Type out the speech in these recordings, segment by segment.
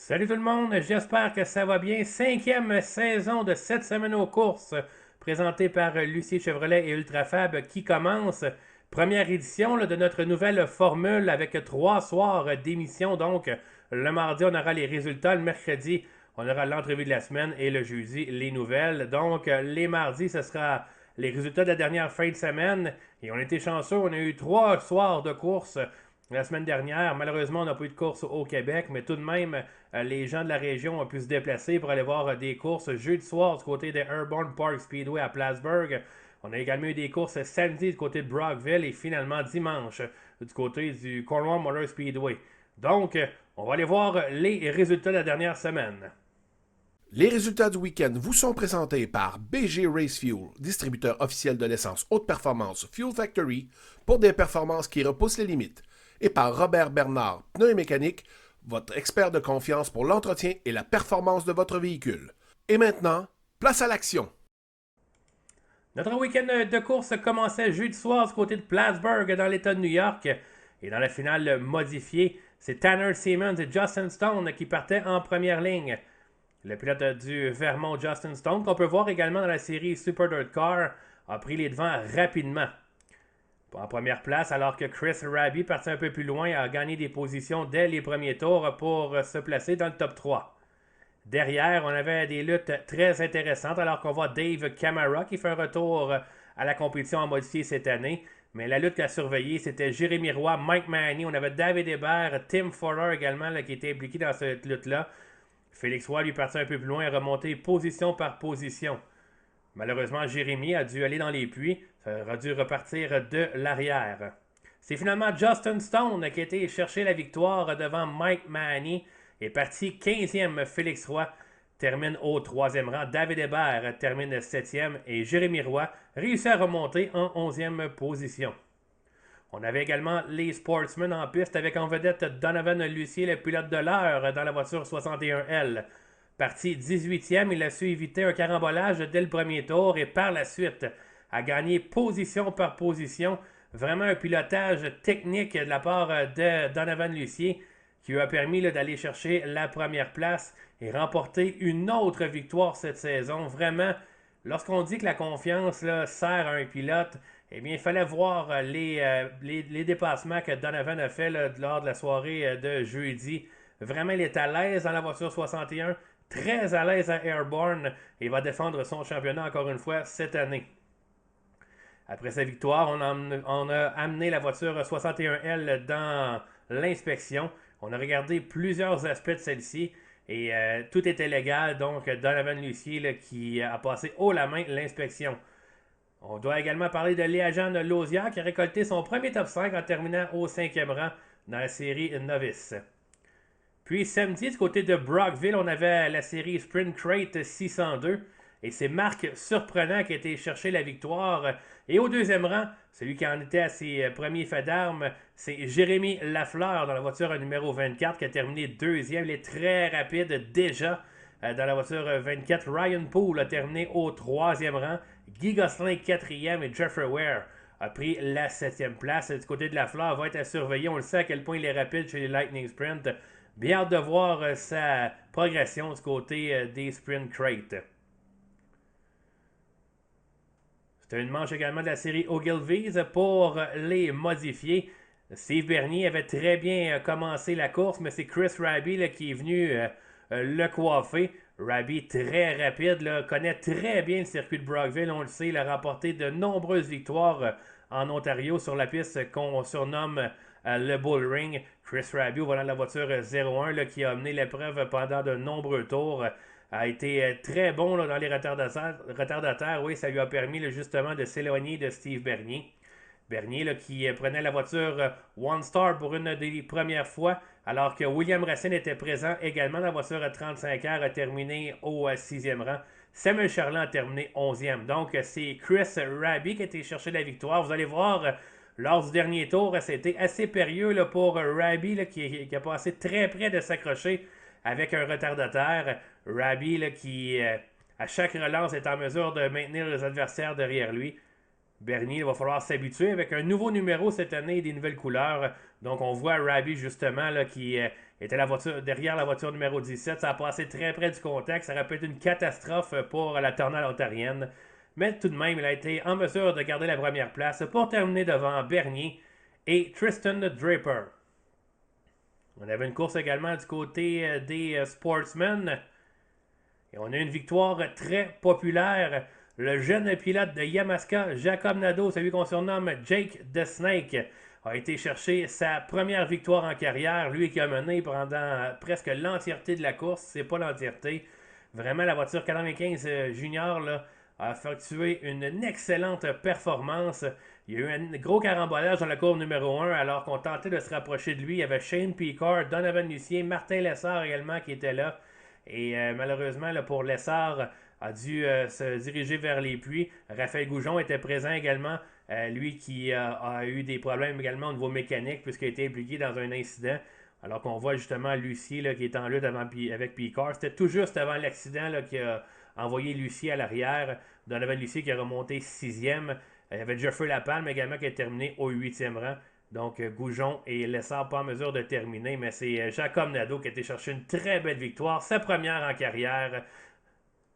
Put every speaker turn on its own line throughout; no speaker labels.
Salut tout le monde, j'espère que ça va bien. Cinquième saison de cette semaine aux courses, présentée par Lucie Chevrolet et Ultrafab qui commence. Première édition de notre nouvelle formule avec 3 soirs d'émission. Donc, le mardi, on aura les résultats. Le mercredi, on aura l'entrevue de la semaine et le jeudi, les nouvelles. Donc, les mardis, ce sera les résultats de la dernière fin de semaine. Et on a été chanceux, on a eu 3 soirs de course la semaine dernière. Malheureusement, on n'a pas eu de course au Québec, mais tout de même, les gens de la région ont pu se déplacer pour aller voir des courses jeudi soir du côté de Airborne Park Speedway à Plattsburgh. On a également eu des courses samedi du côté de Brockville et finalement dimanche du côté du Cornwall Motor Speedway. Donc, on va aller voir les résultats de la dernière semaine.
Les résultats du week-end vous sont présentés par BG Race Fuel, distributeur officiel de l'essence haute performance Fuel Factory pour des performances qui repoussent les limites, et par Robert Bernard, pneus et mécanique, votre expert de confiance pour l'entretien et la performance de votre véhicule. Et maintenant, place à l'action.
Notre week-end de course commençait jeudi soir du côté de Plattsburgh dans l'État de New York. Et dans la finale modifiée, c'est Tanner Simmons et Justin Stone qui partaient en première ligne. Le pilote du Vermont Justin Stone, qu'on peut voir également dans la série Super Dirt Car, a pris les devants rapidement. En première place, alors que Chris Raby, parti un peu plus loin, a gagné des positions dès les premiers tours pour se placer dans le top 3. Derrière, on avait des luttes très intéressantes, alors qu'on voit Dave Camara qui fait un retour à la compétition en modifié cette année. Mais la lutte qu'a surveillée, c'était Jérémy Roy, Mike Manny, on avait David Hébert, Tim Fowler également qui était impliqué dans cette lutte-là. Félix Roy lui parti un peu plus loin et remonté position par position. Malheureusement, Jérémy a dû aller dans les puits. Ça aura dû repartir de l'arrière. C'est finalement Justin Stone qui a été chercher la victoire devant Mike Manny. Est parti 15e. Félix Roy termine au 3e rang. David Hébert termine 7e. Et Jérémy Roy réussit à remonter en 11e position. On avait également les Sportsmen en piste avec en vedette Donovan Lucier, le pilote de l'heure dans la voiture 61L. Parti 18e, il a su éviter un carambolage dès le premier tour et par la suite a gagné position par position. Vraiment un pilotage technique de la part de Donovan Lucier qui lui a permis d'aller chercher la première place et remporter une autre victoire cette saison. Vraiment, lorsqu'on dit que la confiance sert à un pilote, eh bien, il fallait voir les dépassements que Donovan a fait lors de la soirée de jeudi. Vraiment, il est à l'aise dans la voiture 61, très à l'aise à Airborne et va défendre son championnat encore une fois cette année. Après sa victoire, on a amené la voiture 61L dans l'inspection. On a regardé plusieurs aspects de celle-ci et tout était légal. Donc, Donovan Lucier qui a passé haut la main l'inspection. On doit également parler de Léa-Jeanne Lausière qui a récolté son premier top 5 en terminant au 5e rang dans la série Novice. Puis samedi, du côté de Brockville, on avait la série Sprint Crate 602. Et c'est Marc Surprenant qui a été chercher la victoire. Et au 2e rang, celui qui en était à ses premiers faits d'armes, c'est Jérémy Lafleur dans la voiture numéro 24 qui a terminé 2e. Il est très rapide déjà dans la voiture 24. Ryan Poole a terminé au 3e rang. Guy Gosselin 4e et Jeffrey Ware a pris la 7e place. Du côté de Lafleur, va être à surveiller. On le sait à quel point il est rapide chez les Lightning Sprint. Bien hâte de voir sa progression du côté des Sprint Crate. C'était une manche également de la série Ogilvy's pour les modifiés. Steve Bernier avait très bien commencé la course, mais c'est Chris Raby qui est venu le coiffer. Raby, très rapide, connaît très bien le circuit de Brockville, on le sait. Il a remporté de nombreuses victoires en Ontario sur la piste qu'on surnomme le Bull Ring. Chris Raby, au volant de la voiture 01, qui a mené l'épreuve pendant de nombreux tours, a été très bon dans les retardataires. Oui, ça lui a permis justement de s'éloigner de Steve Bernier. Bernier qui prenait la voiture One Star pour une des premières fois, alors que William Racine était présent également dans la voiture 35 heures, a terminé au 6e rang. Samuel Charland a terminé 11e. Donc, c'est Chris Raby qui a été chercher la victoire. Vous allez voir, lors du dernier tour, c'était assez périlleux pour Raby qui a passé très près de s'accrocher avec un retardataire. Raby qui, à chaque relance, est en mesure de maintenir les adversaires derrière lui. Bernier, il va falloir s'habituer avec un nouveau numéro cette année et des nouvelles couleurs. Donc, on voit Raby, justement, qui était derrière la voiture numéro 17. Ça a passé très près du contact. Ça aurait pu être une catastrophe pour la Tornade ontarienne. Mais tout de même, il a été en mesure de garder la première place pour terminer devant Bernier et Tristan Draper. On avait une course également du côté des Sportsmen. Et on a une victoire très populaire. Le jeune pilote de Yamaska, Jacob Nadeau, celui qu'on surnomme Jake the Snake, a été chercher sa première victoire en carrière. Lui qui a mené pendant presque l'entièreté de la course. C'est pas l'entièreté. Vraiment, la voiture 95 Junior là, a effectué une excellente performance. Il y a eu un gros carambolage dans la courbe numéro 1 alors qu'on tentait de se rapprocher de lui. Il y avait Shane Picard, Donovan Lucier, Martin Lessard également qui étaient là. Et malheureusement, là, pour Lessard, a dû se diriger vers les puits. Raphaël Goujon était présent également, lui qui a eu des problèmes également au niveau mécanique puisqu'il a été impliqué dans un incident. Alors qu'on voit justement Lucier là, qui est en lutte avec Picard. C'était tout juste avant l'accident là, qui a envoyé Lucier à l'arrière. Donovan Lucier qui a remonté 6e. Il y avait Jeffrey Lapalme également qui a terminé au 8e rang. Donc Goujon et Lessard pas en mesure de terminer. Mais c'est Jacob Nadeau qui a été chercher une très belle victoire. Sa première en carrière.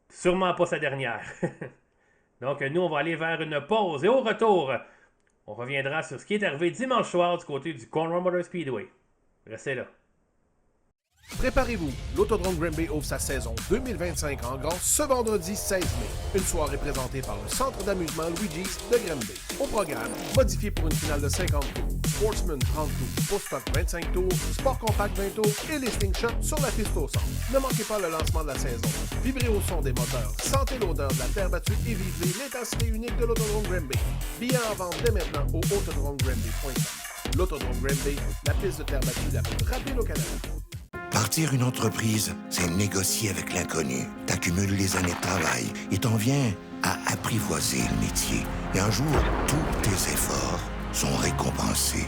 Sûrement pas sa dernière. Donc nous on va aller vers une pause. Et au retour, on reviendra sur ce qui est arrivé dimanche soir du côté du Cornwall Motor Speedway. Restez là.
Préparez-vous, l'Autodrome Granby ouvre sa saison 2025 en grand ce vendredi 16 mai. Une soirée présentée par le centre d'amusement Luigi's de Granby. Au programme, modifié pour une finale de 50 tours, Sportsman 30 tours, Post-Stock 25 tours, Sport Compact 20 tours et les Slingshot sur la piste au centre. Ne manquez pas le lancement de la saison. Vibrez au son des moteurs, sentez l'odeur de la terre battue et vivez l'étincelle unique de l'Autodrome Granby. Billets en vente dès maintenant au autodromegranby.com. L'Autodrome Granby, la piste de terre battue la plus rapide au Canada.
Partir une entreprise, c'est négocier avec l'inconnu. T'accumules les années de travail et t'en viens à apprivoiser le métier. Et un jour, tous tes efforts sont récompensés.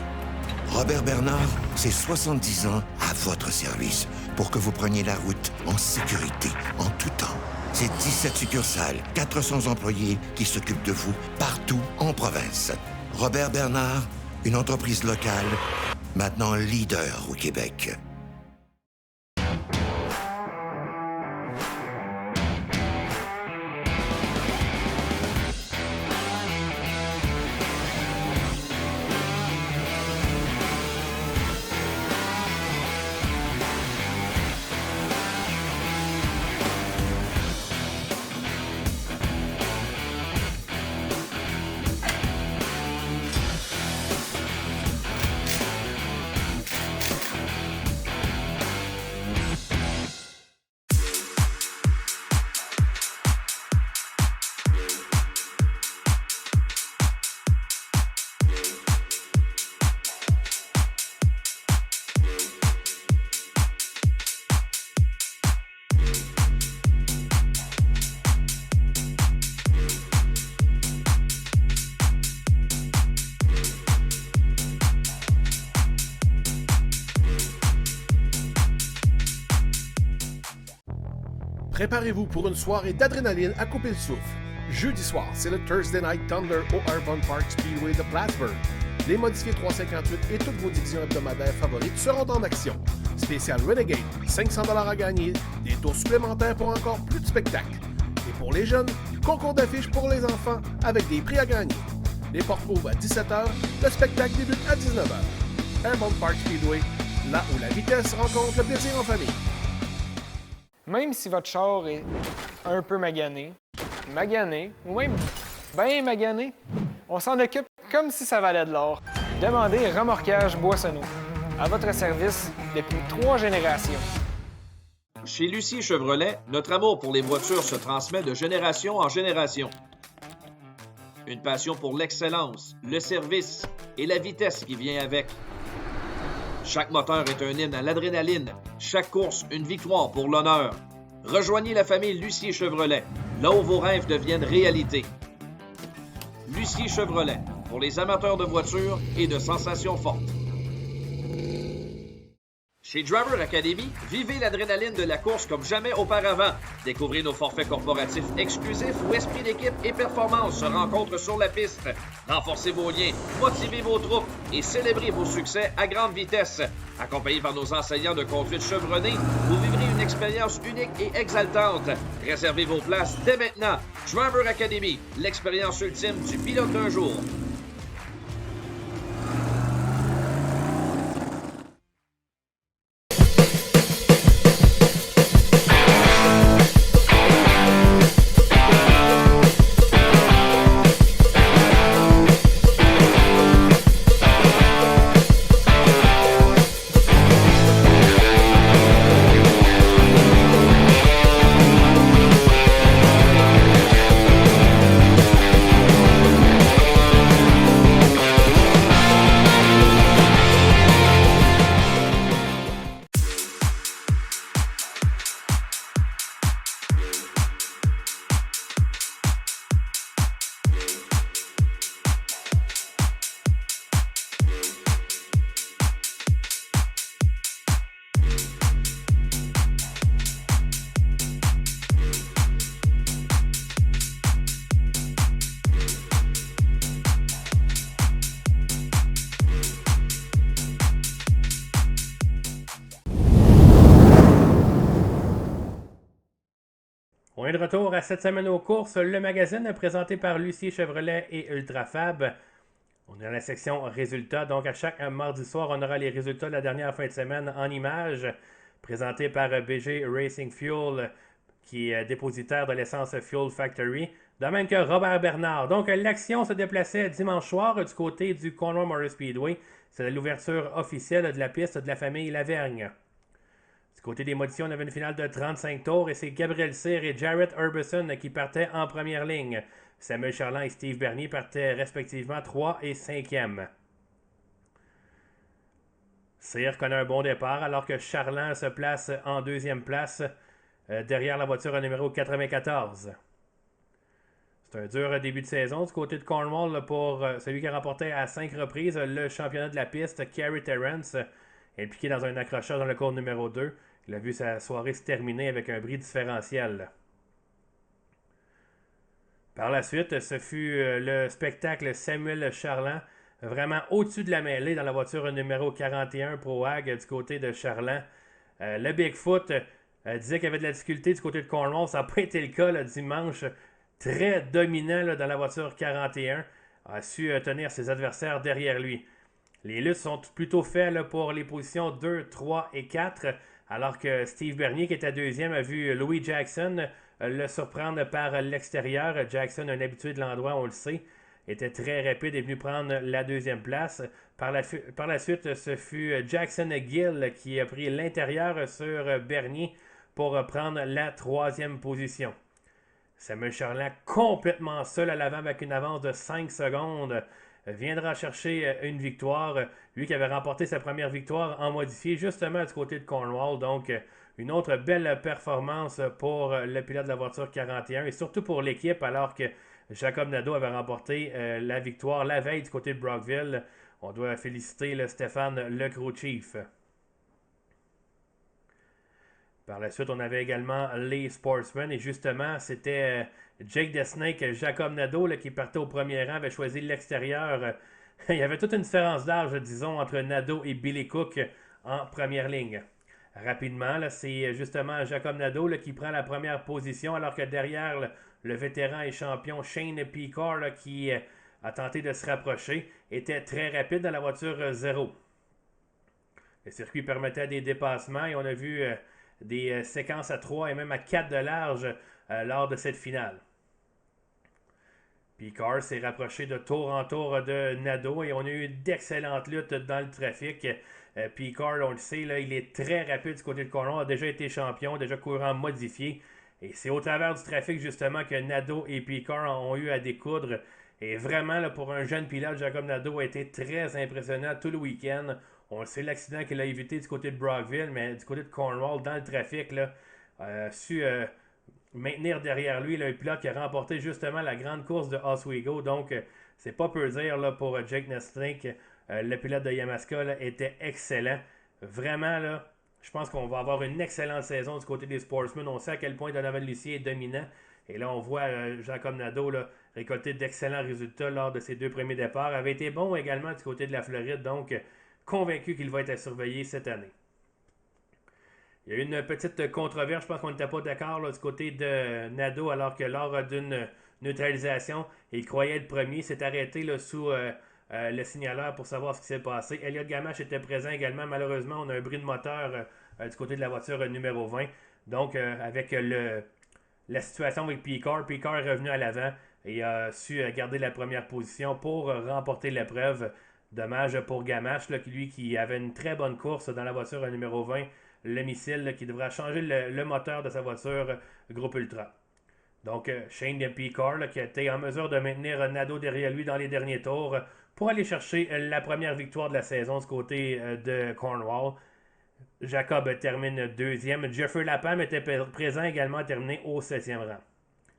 Robert Bernard, c'est 70 ans à votre service pour que vous preniez la route en sécurité, en tout temps. C'est 17 succursales, 400 employés qui s'occupent de vous partout en province. Robert Bernard, une entreprise locale, maintenant leader au Québec.
Préparez-vous pour une soirée d'adrénaline à couper le souffle. Jeudi soir, c'est le Thursday Night Thunder au Airborne Park Speedway de Plattsburgh. Les modifiés 358 et toutes vos divisions hebdomadaires favorites seront en action. Spécial Renegade, 500$ à gagner, des tours supplémentaires pour encore plus de spectacles. Et pour les jeunes, concours d'affiches pour les enfants avec des prix à gagner. Les portes ouvrent à 17h, le spectacle débute à 19h. Airborne Park Speedway, là où la vitesse rencontre le plaisir en famille.
Même si votre char est un peu magané, ou même bien magané, on s'en occupe comme si ça valait de l'or. Demandez Remorquage Boissonneau. À votre service depuis 3 générations.
Chez Lucie Chevrolet, notre amour pour les voitures se transmet de génération en génération. Une passion pour l'excellence, le service et la vitesse qui vient avec. Chaque moteur est un hymne à l'adrénaline. Chaque course, une victoire pour l'honneur. Rejoignez la famille Lucier Chevrolet, là où vos rêves deviennent réalité. Lucier Chevrolet, pour les amateurs de voitures et de sensations fortes. Chez Driver Academy, vivez l'adrénaline de la course comme jamais auparavant. Découvrez nos forfaits corporatifs exclusifs où esprit d'équipe et performance se rencontrent sur la piste. Renforcez vos liens, motivez vos troupes et célébrez vos succès à grande vitesse. Accompagné par nos enseignants de conduite chevronnés, vous vivrez une expérience unique et exaltante. Réservez vos places dès maintenant. Driver Academy, l'expérience ultime du pilote d'un jour.
On est de retour à cette semaine aux courses, le magazine présenté par Lucie Chevrolet et Ultrafab. On est dans la section résultats, donc à chaque mardi soir, on aura les résultats de la dernière fin de semaine en images, présentés par BG Racing Fuel, qui est dépositaire de l'essence Fuel Factory, de même que Robert Bernard. Donc l'action se déplaçait dimanche soir du côté du Cornwall Motor Speedway. C'est l'ouverture officielle de la piste de la famille Lavergne. Du côté des modifications, on avait une finale de 35 tours et c'est Gabriel Cyr et Jarrett Herbison qui partaient en première ligne. Samuel Charland et Steve Bernier partaient respectivement 3 et 5e. Cyr connaît un bon départ alors que Charland se place en deuxième place derrière la voiture numéro 94. C'est un dur début de saison du côté de Cornwall pour celui qui a remporté à 5 reprises le championnat de la piste, Kerry Terrence, impliqué dans un accrochage dans le cours numéro 2. Il a vu sa soirée se terminer avec un bris différentiel. Par la suite, ce fut le spectacle Samuel Charland, vraiment au-dessus de la mêlée dans la voiture numéro 41 Pro Ag du côté de Charland. Le Bigfoot disait qu'il y avait de la difficulté du côté de Cornwall. Ça n'a pas été le cas le dimanche. Très dominant dans la voiture 41. A su tenir ses adversaires derrière lui. Les luttes sont plutôt faites pour les positions 2, 3 et 4. Alors que Steve Bernier, qui était deuxième, a vu Louis Jackson le surprendre par l'extérieur. Jackson, un habitué de l'endroit, on le sait, était très rapide et est venu prendre la deuxième place. Par la suite, ce fut Jackson Gill qui a pris l'intérieur sur Bernier pour prendre la troisième position. Samuel Charland, complètement seul à l'avant avec une avance de 5 secondes, viendra chercher une victoire. Lui qui avait remporté sa première victoire en modifié justement du côté de Cornwall. Donc une autre belle performance pour le pilote de la voiture 41 et surtout pour l'équipe alors que Jacob Nadeau avait remporté la victoire la veille du côté de Brockville. On doit féliciter Stéphane Le Crew Chief. Par la suite, on avait également les Sportsmen et justement, c'était Jake the Snake, Jacob Nadeau qui partait au premier rang, avait choisi l'extérieur. Il y avait toute une différence d'âge, disons, entre Nadeau et Billy Cook en première ligne. Rapidement, c'est justement Jacob Nadeau qui prend la première position alors que derrière le vétéran et champion Shane Picard qui a tenté de se rapprocher, était très rapide dans la voiture 0. Le circuit permettait des dépassements et on a vu des séquences à 3 et même à 4 de large lors de cette finale. Picard s'est rapproché de tour en tour de Nadeau et on a eu d'excellentes luttes dans le trafic. Picard, on le sait, là, il est très rapide du côté de Cornwall, a déjà été champion, déjà courant modifié. Et c'est au travers du trafic justement que Nadeau et Picard ont eu à découdre. Et vraiment, là, pour un jeune pilote, Jacob Nadeau a été très impressionnant tout le week-end. On le sait, l'accident qu'il a évité du côté de Brockville, mais du côté de Cornwall, dans le trafic, là, su maintenir derrière lui le pilote qui a remporté justement la grande course de Oswego. Donc, c'est pas peu dire là, pour Jake Nestlink. Le pilote de Yamaska là, était excellent. Vraiment, là, Je pense qu'on va avoir une excellente saison du côté des Sportsmen. On sait à quel point Donovan Lucier est dominant. Et là, on voit Jacob Nadeau là, récolter d'excellents résultats lors de ses 2 premiers départs. Avait été bon également du côté de la Floride, donc convaincu qu'il va être à surveiller cette année. Il y a eu une petite controverse, je pense qu'on n'était pas d'accord du côté de Nadeau, alors que lors d'une neutralisation, il croyait être premier, s'est arrêté là, sous le signaleur pour savoir ce qui s'est passé. Elliott Gamache était présent également. Malheureusement, on a un bris de moteur du côté de la voiture numéro 20. Donc, avec la situation avec Picard est revenu à l'avant et a su garder la première position pour remporter l'épreuve. Dommage pour Gamache, là, lui qui avait une très bonne course dans la voiture numéro 20, le missile, là, qui devra changer le moteur de sa voiture Groupe Ultra. Donc, Shane Picard, qui a été en mesure de maintenir Nadeau derrière lui dans les derniers tours pour aller chercher la première victoire de la saison du côté de Cornwall. Jacob termine 2e. Jeffrey Lapham était présent également, terminé au 7e rang.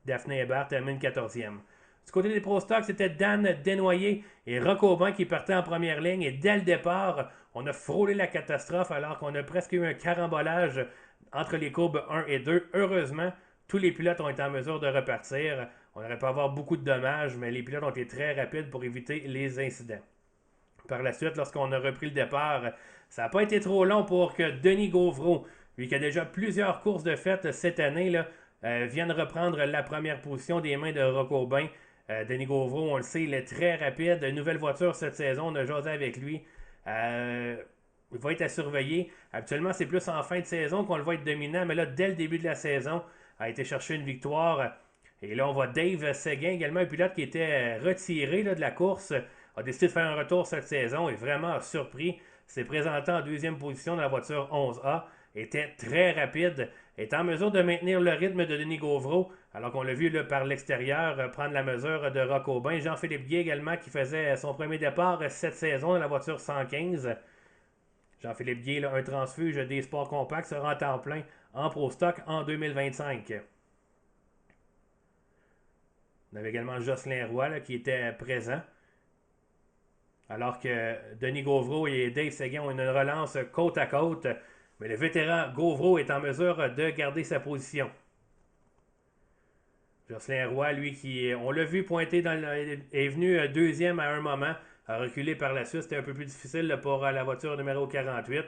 Daphné Hébert termine 14e. Du côté des Pro Stock, c'était Dan Desnoyers et Roch Aubin qui partaient en première ligne. Et dès le départ, on a frôlé la catastrophe alors qu'on a presque eu un carambolage entre les courbes 1 et 2. Heureusement, tous les pilotes ont été en mesure de repartir. On n'aurait pas avoir beaucoup de dommages, mais les pilotes ont été très rapides pour éviter les incidents. Par la suite, lorsqu'on a repris le départ, ça n'a pas été trop long pour que Denis Gauvreau, lui qui a déjà plusieurs courses de fête cette année, là, vienne reprendre la première position des mains de Roch Aubin. Denis Gauvreau, on le sait, il est très rapide. Nouvelle voiture cette saison, on a jasé avec lui. Il va être à surveiller. Habituellement, c'est plus en fin de saison qu'on le va être dominant, mais là, dès le début de la saison, a été chercher une victoire. Et là, on voit Dave Seguin, également un pilote qui était retiré là, de la course, a décidé de faire un retour cette saison et vraiment surpris. S'est présenté en 2e position dans la voiture 11A. Était très rapide. Est en mesure de maintenir le rythme de Denis Gauvreau, alors qu'on l'a vu là, par l'extérieur prendre la mesure de Roch Aubin. Jean-Philippe Guy également qui faisait son premier départ cette saison dans la voiture 115. Jean-Philippe Guy, là, un transfuge des sports compacts, sera en temps plein en Pro Stock en 2025. On avait également Jocelyn Roy là, qui était présent. Alors que Denis Gauvreau et Dave Seguin ont une relance côte à côte. Mais le vétéran Gauvreau est en mesure de garder sa position. Jocelyn Roy, lui, qui, on l'a vu pointer, est venu 2e à un moment, a reculé par la suite. C'était un peu plus difficile là, pour la voiture numéro 48.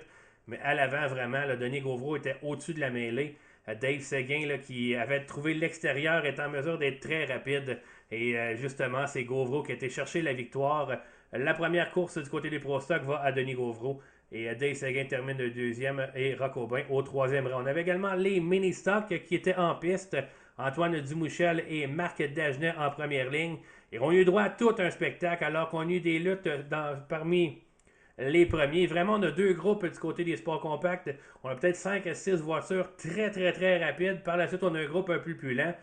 Mais à l'avant, vraiment, là, Denis Gauvreau était au-dessus de la mêlée. Dave Seguin, là, qui avait trouvé l'extérieur, est en mesure d'être très rapide. Et justement, c'est Gauvreau qui a été chercher la victoire. La première course du côté des Pro Stock va à Denis Gauvreau. Et Dave Seguin termine le 2e et Roch Aubin au 3e rang. On avait également les mini-stocks qui étaient en piste. Antoine Dumouchel et Marc Dagenet en première ligne. Et on a eu droit à tout un spectacle alors qu'on a eu des luttes parmi les premiers. Vraiment, on a 2 groupes du côté des sports compacts. On a peut-être 5 à 6 voitures très, très, très rapides. Par la suite, on a un groupe un peu plus lent.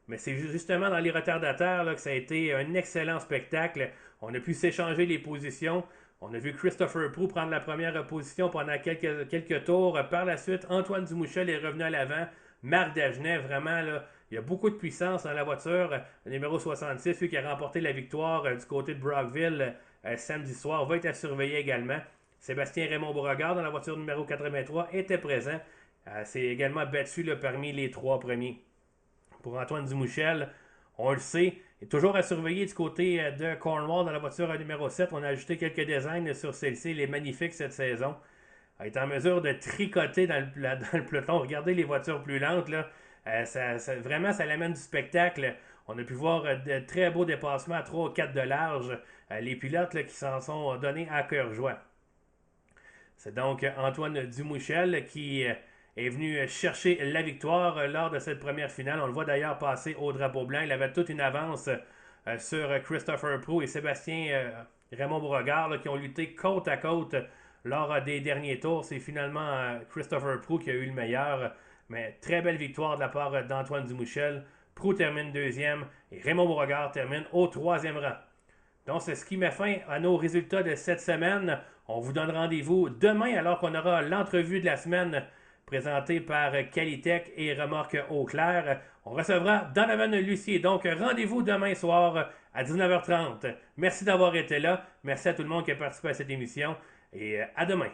Mais c'est justement dans les retardataires là, que ça a été un excellent spectacle. On a pu s'échanger les positions. On a vu Christopher Proulx prendre la première position pendant quelques tours. Par la suite, Antoine Dumouchel est revenu à l'avant. Marc Dagenet, vraiment, là, il y a beaucoup de puissance dans la voiture. Le numéro 66, celui qui a remporté la victoire du côté de Brockville samedi soir, va être à surveiller également. Sébastien Raymond Beauregard, dans la voiture numéro 83, était présent. C'est également battu là, parmi les 3 premiers. Pour Antoine Dumouchel, on le sait, il est toujours à surveiller du côté de Cornwall dans la voiture numéro 7. On a ajouté quelques designs sur celle-ci. Il est magnifique cette saison. Il est en mesure de tricoter dans le peloton. Regardez les voitures plus lentes. Là. Vraiment, ça l'amène du spectacle. On a pu voir de très beaux dépassements à 3 ou 4 de large. Les pilotes là, qui s'en sont donnés à cœur joie. C'est donc Antoine Dumouchel qui est venu chercher la victoire lors de cette première finale. On le voit d'ailleurs passer au drapeau blanc. Il avait toute une avance sur Christopher Proulx et Sébastien Raymond Beauregard là, qui ont lutté côte à côte lors des derniers tours. C'est finalement Christopher Proulx qui a eu le meilleur. Mais très belle victoire de la part d'Antoine Dumouchel. Proulx termine 2e et Raymond Beauregard termine au 3e rang. Donc, c'est ce qui met fin à nos résultats de cette semaine. On vous donne rendez-vous demain alors qu'on aura l'entrevue de la semaine présentée par Qualitech et Remorque Eau-Claire. On recevra Donovan Lucier. Donc, rendez-vous demain soir à 19h30. Merci d'avoir été là. Merci à tout le monde qui a participé à cette émission et à demain.